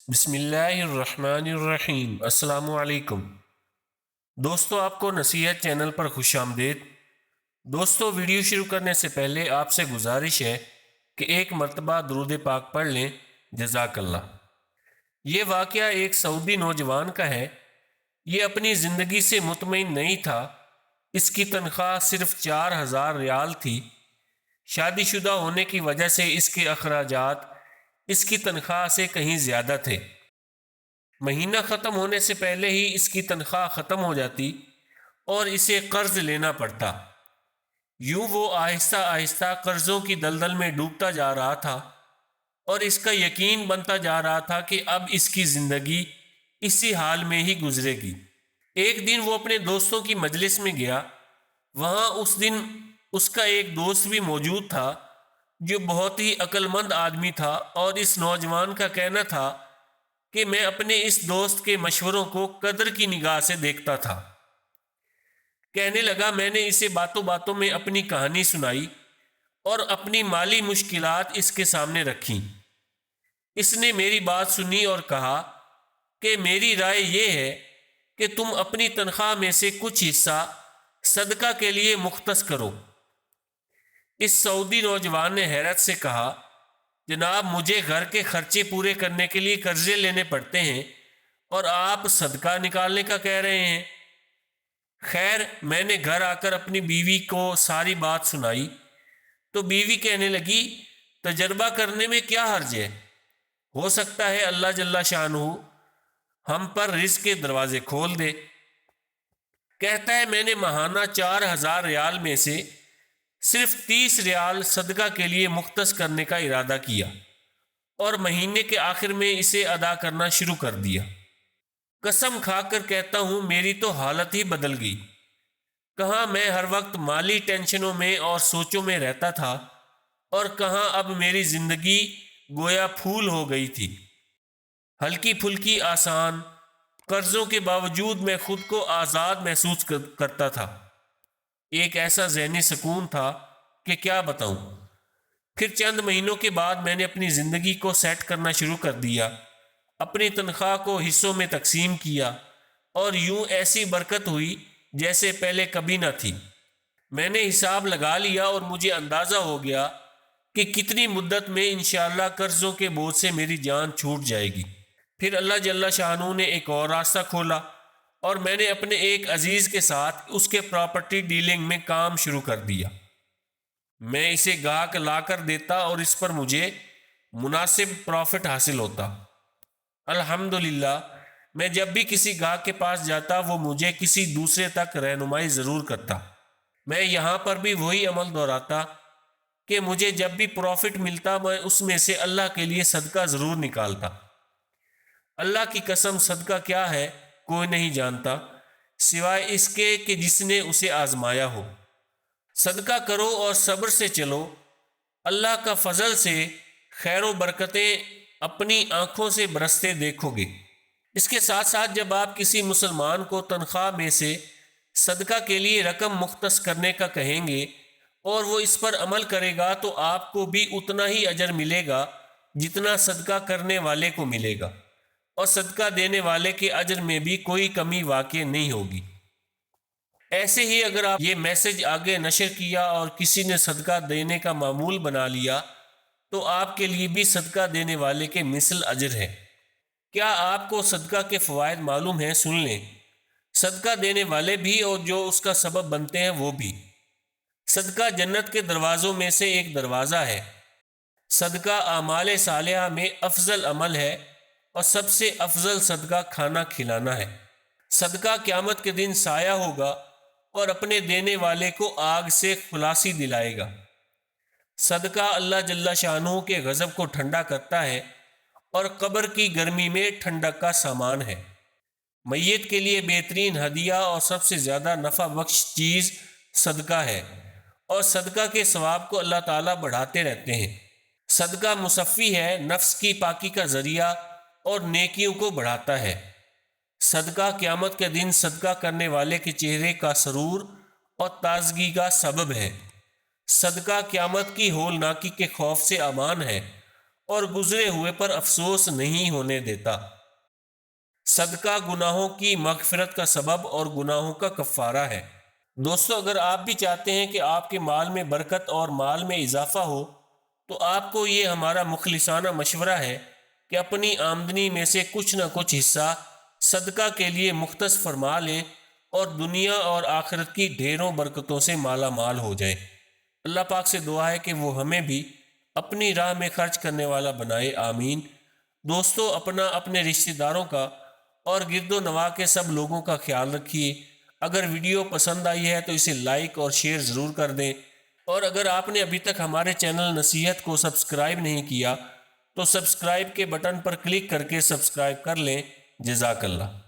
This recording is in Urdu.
بسم اللہ الرحمن الرحیم۔ السلام علیکم دوستو، آپ کو نصیحت چینل پر خوش آمدید۔ دوستو، ویڈیو شروع کرنے سے پہلے آپ سے گزارش ہے کہ ایک مرتبہ درود پاک پڑھ لیں۔ جزاک اللہ۔ یہ واقعہ ایک سعودی نوجوان کا ہے۔ یہ اپنی زندگی سے مطمئن نہیں تھا۔ اس کی تنخواہ صرف 4000 ریال تھی۔ شادی شدہ ہونے کی وجہ سے اس کے اخراجات اس کی تنخواہ سے کہیں زیادہ تھے۔ مہینہ ختم ہونے سے پہلے ہی اس کی تنخواہ ختم ہو جاتی اور اسے قرض لینا پڑتا۔ یوں وہ آہستہ آہستہ قرضوں کی دلدل میں ڈوبتا جا رہا تھا اور اس کا یقین بنتا جا رہا تھا کہ اب اس کی زندگی اسی حال میں ہی گزرے گی۔ ایک دن وہ اپنے دوستوں کی مجلس میں گیا۔ وہاں اس دن اس کا ایک دوست بھی موجود تھا جو بہت ہی عقل مند آدمی تھا، اور اس نوجوان کا کہنا تھا کہ میں اپنے اس دوست کے مشوروں کو قدر کی نگاہ سے دیکھتا تھا۔ کہنے لگا، میں نے اسے باتوں باتوں میں اپنی کہانی سنائی اور اپنی مالی مشکلات اس کے سامنے رکھیں۔ اس نے میری بات سنی اور کہا کہ میری رائے یہ ہے کہ تم اپنی تنخواہ میں سے کچھ حصہ صدقہ کے لیے مختص کرو۔ اس سعودی نوجوان نے حیرت سے کہا، جناب، مجھے گھر کے خرچے پورے کرنے کے لیے قرضے لینے پڑتے ہیں اور آپ صدقہ نکالنے کا کہہ رہے ہیں۔ خیر، میں نے گھر آ کر اپنی بیوی کو ساری بات سنائی تو بیوی کہنے لگی، تجربہ کرنے میں کیا حرج ہے؟ ہو سکتا ہے اللہ جل شانہ ہم پر رزق کے دروازے کھول دے۔ کہتا ہے، میں نے ماہانہ 4000 ریال میں سے صرف 30 ریال صدقہ کے لیے مختص کرنے کا ارادہ کیا اور مہینے کے آخر میں اسے ادا کرنا شروع کر دیا۔ قسم کھا کر کہتا ہوں، میری تو حالت ہی بدل گئی۔ کہاں میں ہر وقت مالی ٹینشنوں میں اور سوچوں میں رہتا تھا، اور کہاں اب میری زندگی گویا پھول ہو گئی تھی، ہلکی پھلکی آسان۔ قرضوں کے باوجود میں خود کو آزاد محسوس کرتا تھا۔ ایک ایسا ذہنی سکون تھا کہ کیا بتاؤں۔ پھر چند مہینوں کے بعد میں نے اپنی زندگی کو سیٹ کرنا شروع کر دیا، اپنی تنخواہ کو حصوں میں تقسیم کیا، اور یوں ایسی برکت ہوئی جیسے پہلے کبھی نہ تھی۔ میں نے حساب لگا لیا اور مجھے اندازہ ہو گیا کہ کتنی مدت میں انشاءاللہ قرضوں کے بوجھ سے میری جان چھوٹ جائے گی۔ پھر اللہ جل شانہ نے ایک اور راستہ کھولا اور میں نے اپنے ایک عزیز کے ساتھ اس کے پراپرٹی ڈیلنگ میں کام شروع کر دیا۔ میں اسے گاہک لا کر دیتا اور اس پر مجھے مناسب پروفٹ حاصل ہوتا۔ الحمدللہ، میں جب بھی کسی گاہک کے پاس جاتا وہ مجھے کسی دوسرے تک رہنمائی ضرور کرتا۔ میں یہاں پر بھی وہی عمل دہراتا کہ مجھے جب بھی پروفٹ ملتا میں اس میں سے اللہ کے لیے صدقہ ضرور نکالتا۔ اللہ کی قسم، صدقہ کیا ہے کوئی نہیں جانتا سوائے اس کے کہ جس نے اسے آزمایا ہو۔ صدقہ کرو اور صبر سے چلو، اللہ کا فضل سے خیر و برکتیں اپنی آنکھوں سے برستے دیکھو گے۔ اس کے ساتھ ساتھ جب آپ کسی مسلمان کو تنخواہ میں سے صدقہ کے لیے رقم مختص کرنے کا کہیں گے اور وہ اس پر عمل کرے گا تو آپ کو بھی اتنا ہی اجر ملے گا جتنا صدقہ کرنے والے کو ملے گا، اور صدقہ دینے والے کے اجر میں بھی کوئی کمی واقع نہیں ہوگی۔ ایسے ہی اگر آپ یہ میسج آگے نشر کیا اور کسی نے صدقہ دینے کا معمول بنا لیا تو آپ کے لیے بھی صدقہ دینے والے کے مثل اجر ہے۔ کیا آپ کو صدقہ کے فوائد معلوم ہیں؟ سن لیں۔ صدقہ دینے والے بھی اور جو اس کا سبب بنتے ہیں وہ بھی۔ صدقہ جنت کے دروازوں میں سے ایک دروازہ ہے۔ صدقہ اعمال صالحہ میں افضل عمل ہے اور سب سے افضل صدقہ کھانا کھلانا ہے۔ صدقہ قیامت کے دن سایہ ہوگا اور اپنے دینے والے کو آگ سے خلاصی دلائے گا۔ صدقہ اللہ جل شانہ کے غضب کو ٹھنڈا کرتا ہے اور قبر کی گرمی میں ٹھنڈک کا سامان ہے۔ میت کے لیے بہترین ہدیہ اور سب سے زیادہ نفع بخش چیز صدقہ ہے، اور صدقہ کے ثواب کو اللہ تعالیٰ بڑھاتے رہتے ہیں۔ صدقہ مصفی ہے، نفس کی پاکی کا ذریعہ اور نیکیوں کو بڑھاتا ہے۔ صدقہ قیامت کے دن صدقہ کرنے والے کے چہرے کا سرور اور تازگی کا سبب ہے۔ صدقہ قیامت کی ہولناکی کے خوف سے امان ہے اور گزرے ہوئے پر افسوس نہیں ہونے دیتا۔ صدقہ گناہوں کی مغفرت کا سبب اور گناہوں کا کفارہ ہے۔ دوستو، اگر آپ بھی چاہتے ہیں کہ آپ کے مال میں برکت اور مال میں اضافہ ہو تو آپ کو یہ ہمارا مخلصانہ مشورہ ہے کہ اپنی آمدنی میں سے کچھ نہ کچھ حصہ صدقہ کے لیے مختص فرما لیں اور دنیا اور آخرت کی ڈھیروں برکتوں سے مالا مال ہو جائیں۔ اللہ پاک سے دعا ہے کہ وہ ہمیں بھی اپنی راہ میں خرچ کرنے والا بنائے، آمین۔ دوستو، اپنا، اپنے رشتہ داروں کا اور گرد و نواح کے سب لوگوں کا خیال رکھیے۔ اگر ویڈیو پسند آئی ہے تو اسے لائک اور شیئر ضرور کر دیں، اور اگر آپ نے ابھی تک ہمارے چینل نصیحت کو سبسکرائب نہیں کیا تو سبسکرائب کے بٹن پر کلک کر کے سبسکرائب کر لیں۔ جزاک اللہ۔